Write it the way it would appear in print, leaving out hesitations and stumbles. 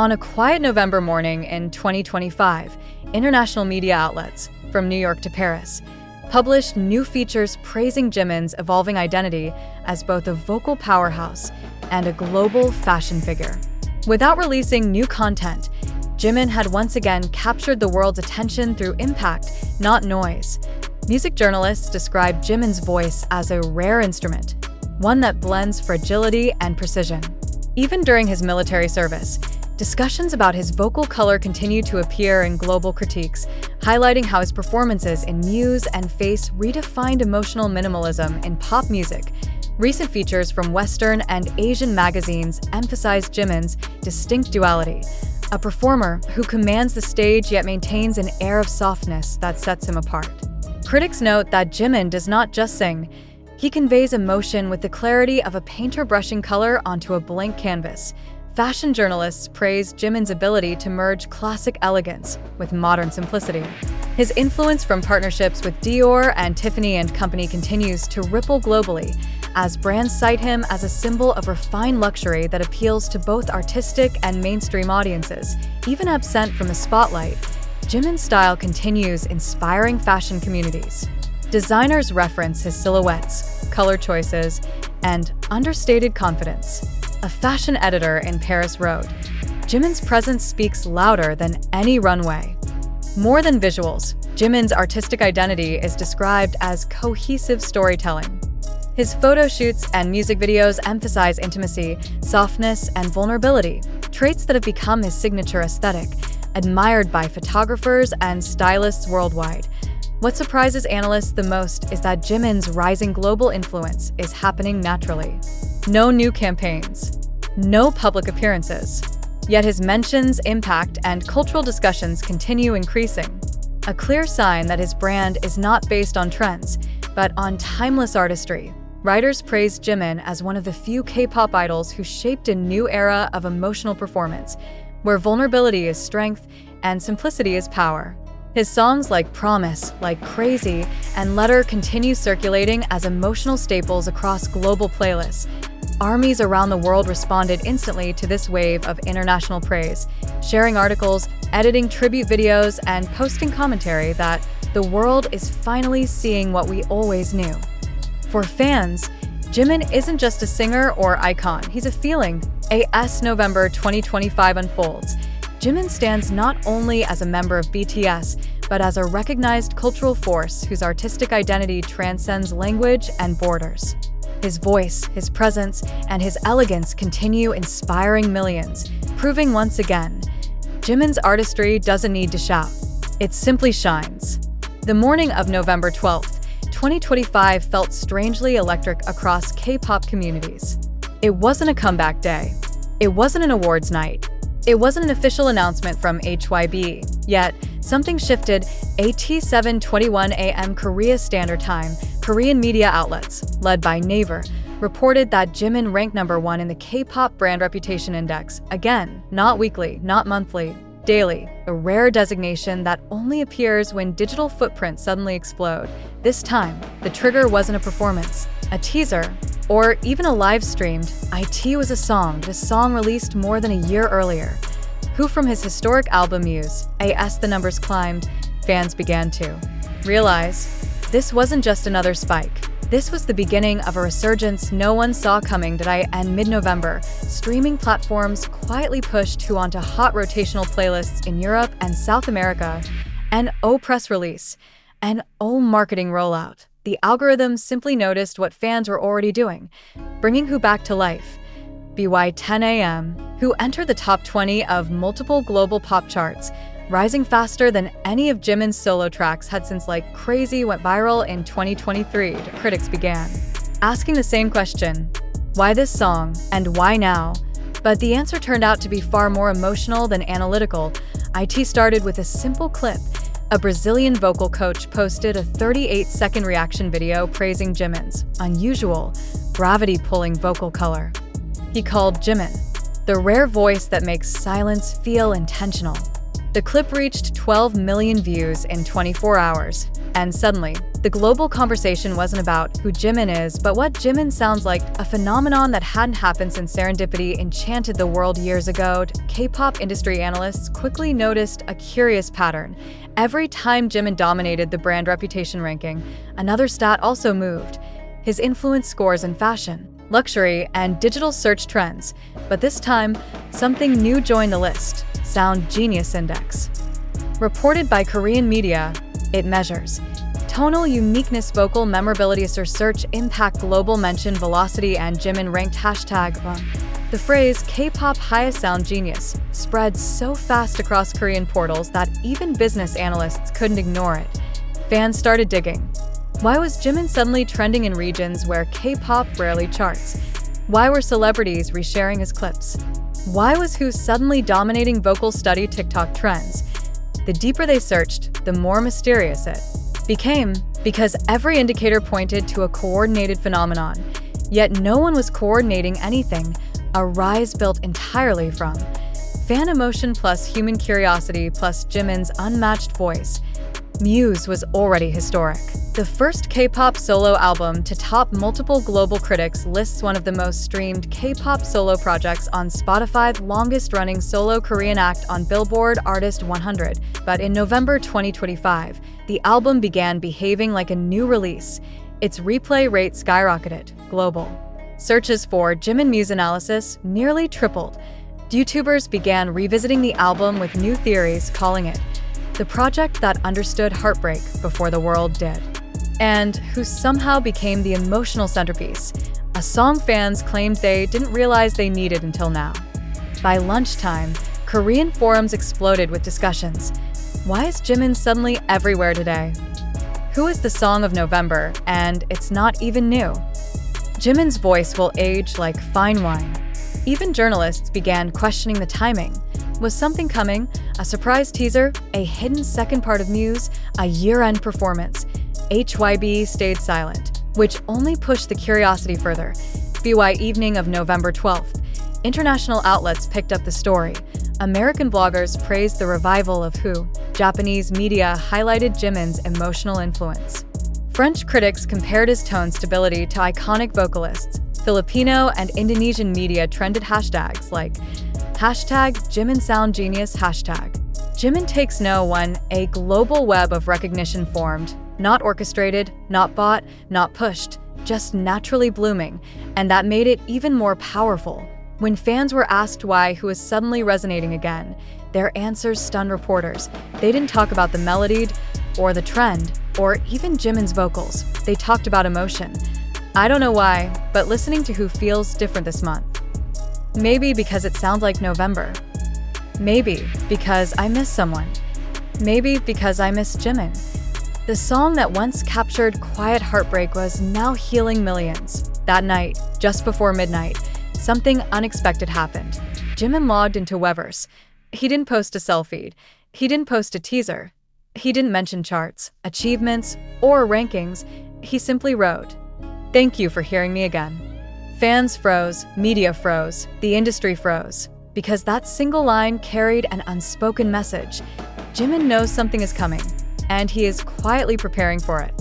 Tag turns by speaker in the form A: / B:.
A: On a quiet November morning in 2025, international media outlets, from New York to Paris, published new features praising Jimin's evolving identity as both a vocal powerhouse and a global fashion figure. Without releasing new content, Jimin had once again captured the world's attention through impact, not noise. Music journalists describe Jimin's voice as a rare instrument, one that blends fragility and precision. Even during his military service, discussions about his vocal color continue to appear in global critiques, highlighting how his performances in Muse and Face redefined emotional minimalism in pop music. Recent features from Western and Asian magazines emphasize Jimin's distinct duality, a performer who commands the stage yet maintains an air of softness that sets him apart. Critics note that Jimin does not just sing, he conveys emotion with the clarity of a painter brushing color onto a blank canvas. Fashion journalists praise Jimin's ability to merge classic elegance with modern simplicity. His influence from partnerships with Dior and Tiffany & Company continues to ripple globally, as brands cite him as a symbol of refined luxury that appeals to both artistic and mainstream audiences. Even absent from the spotlight, Jimin's style continues inspiring fashion communities. Designers reference his silhouettes, color choices, and understated confidence. A fashion editor in Paris wrote, "Jimin's presence speaks louder than any runway." More than visuals, Jimin's artistic identity is described as cohesive storytelling. His photo shoots and music videos emphasize intimacy, softness, and vulnerability, traits that have become his signature aesthetic, admired by photographers and stylists worldwide. What surprises analysts the most is that Jimin's rising global influence is happening naturally. No new campaigns, no public appearances. Yet his mentions, impact, and cultural discussions continue increasing. A clear sign that his brand is not based on trends, but on timeless artistry. Writers praise Jimin as one of the few K-pop idols who shaped a new era of emotional performance, where vulnerability is strength and simplicity is power. His songs like Promise, Like Crazy, and Letter continue circulating as emotional staples across global playlists. Armies around the world responded instantly to this wave of international praise, sharing articles, editing tribute videos, and posting commentary that the world is finally seeing what we always knew. For fans, Jimin isn't just a singer or icon, he's a feeling. As November 2025 unfolds, Jimin stands not only as a member of BTS, but as a recognized cultural force whose artistic identity transcends language and borders. His voice, his presence, and his elegance continue inspiring millions, proving once again, Jimin's artistry doesn't need to shout. It simply shines. The morning of November 12th, 2025 felt strangely electric across K-pop communities. It wasn't a comeback day. It wasn't an awards night. It wasn't an official announcement from HYB, yet something shifted. At 7:21 a.m. Korea Standard Time, Korean media outlets, led by Naver, reported that Jimin ranked #1 in the K-pop Brand Reputation Index. Again, not weekly, not monthly, daily, a rare designation that only appears when digital footprints suddenly explode. This time, the trigger wasn't a performance, a teaser, or even a live-streamed. It was a song released more than a year earlier. Who from his historic album Muse, As the Numbers Climbed, fans began to realize this wasn't just another spike. This was the beginning of a resurgence no one saw coming. And mid-November, streaming platforms quietly pushed Who onto hot rotational playlists in Europe and South America. An press release, an marketing rollout. The algorithm simply noticed what fans were already doing, bringing Who back to life. By 10 a.m., Who entered the top 20 of multiple global pop charts, rising faster than any of Jimin's solo tracks had since Like Crazy went viral in 2023. Critics began asking the same question, why this song and why now? But the answer turned out to be far more emotional than analytical. It started with a simple clip. A Brazilian vocal coach posted a 38-second reaction video praising Jimin's unusual, gravity-pulling vocal color. He called Jimin the rare voice that makes silence feel intentional. The clip reached 12 million views in 24 hours. And suddenly, the global conversation wasn't about who Jimin is, but what Jimin sounds like, a phenomenon that hadn't happened since Serendipity enchanted the world years ago. K-pop industry analysts quickly noticed a curious pattern. Every time Jimin dominated the brand reputation ranking, another stat also moved: his influence scores in fashion, luxury, and digital search trends. But this time, something new joined the list: Sound Genius Index. Reported by Korean media, it measures tonal uniqueness, vocal memorability, search impact, global mention velocity, and Jimin ranked hashtag. The phrase K-pop highest sound genius spread so fast across Korean portals that even business analysts couldn't ignore it. Fans started digging. Why was Jimin suddenly trending in regions where K-pop rarely charts? Why were celebrities resharing his clips? Why was Who suddenly dominating vocal study TikTok trends? The deeper they searched, the more mysterious it became, because every indicator pointed to a coordinated phenomenon. Yet no one was coordinating anything, a rise built entirely from fan emotion plus human curiosity plus Jimin's unmatched voice. Muse was already historic. The first K-pop solo album to top multiple global critics lists, one of the most streamed K-pop solo projects on Spotify, the longest-running solo Korean act on Billboard Artist 100. But in November 2025, the album began behaving like a new release. Its replay rate skyrocketed. Global searches for Jimin Muse analysis nearly tripled. YouTubers began revisiting the album with new theories, calling it the project that understood heartbreak before the world did. And Who somehow became the emotional centerpiece, a song fans claimed they didn't realize they needed until now. By lunchtime, Korean forums exploded with discussions. Why is Jimin suddenly everywhere today? Who is the song of November, and it's not even new? Jimin's voice will age like fine wine. Even journalists began questioning the timing. Was something coming? A surprise teaser? A hidden second part of Muse? A year-end performance? HYB stayed silent, which only pushed the curiosity further. BY evening of November 12th, international outlets picked up the story. American bloggers praised the revival of Who. Japanese media highlighted Jimin's emotional influence. French critics compared his tone stability to iconic vocalists. Filipino and Indonesian media trended hashtags like hashtag Jimin Sound Genius, hashtag Jimin Takes No One. A global web of recognition formed, not orchestrated, not bought, not pushed, just naturally blooming, and that made it even more powerful. When fans were asked why Who was suddenly resonating again, their answers stunned reporters. They didn't talk about the melody or the trend or even Jimin's vocals. They talked about emotion. I don't know why, but listening to Who feels different this month. Maybe because it sounds like November. Maybe because I miss someone. Maybe because I miss Jimin. The song that once captured quiet heartbreak was now healing millions. That night, just before midnight, something unexpected happened. Jimin logged into Weverse. He didn't post a selfie. He didn't post a teaser. He didn't mention charts, achievements, or rankings. He simply wrote, "Thank you for hearing me again." Fans froze, media froze, the industry froze, because that single line carried an unspoken message. Jimin knows something is coming, and he is quietly preparing for it.